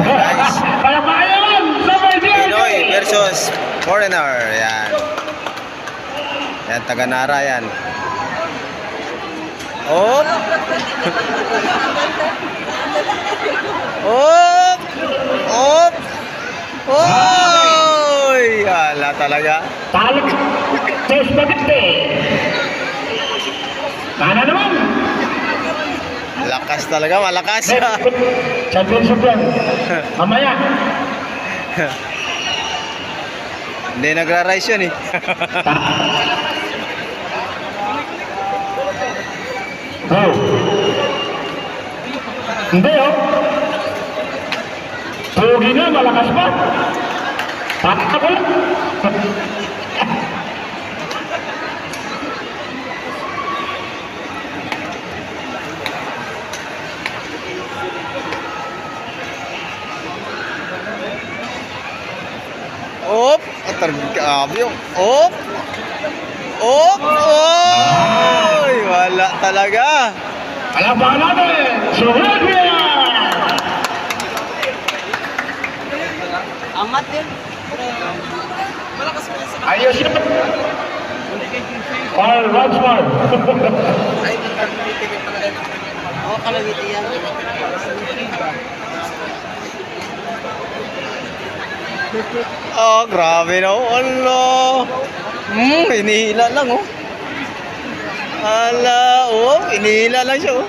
Guys, Kaya kaya man! Sabay din! Pinoy versus foreigner. Yan. Yan, taga Nara yan. Op! Op! Op! Oy! Ala talaga. Talik sa spaghetti. Kana naman. Lakas talaga, malakas. Championship yan. Mamaya. Hindi nagra-rise yun eh. Oh. Hindi oh. Pugi na, malakas pa. Takot ko lang. Op! Grabe yung op! Op! Oy! Wala talaga. Alabahan natin. Suhudya! Angat din. Ayos yun. All once more. Oo, kalawiti yan. Oh, grabe na. Allah. Inihila lang oh. Ala, oh, inihila lang siya oh.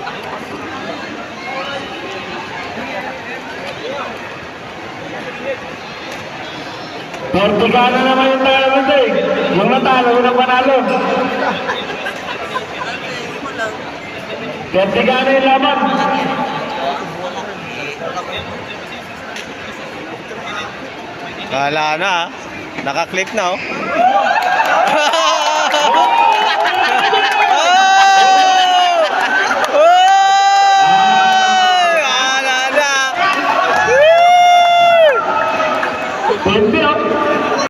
Portigano naman yung talo nito eh. Yung natalo, yung panalo. Portigano yung laban. Wala na ah. Naka-clip na oh.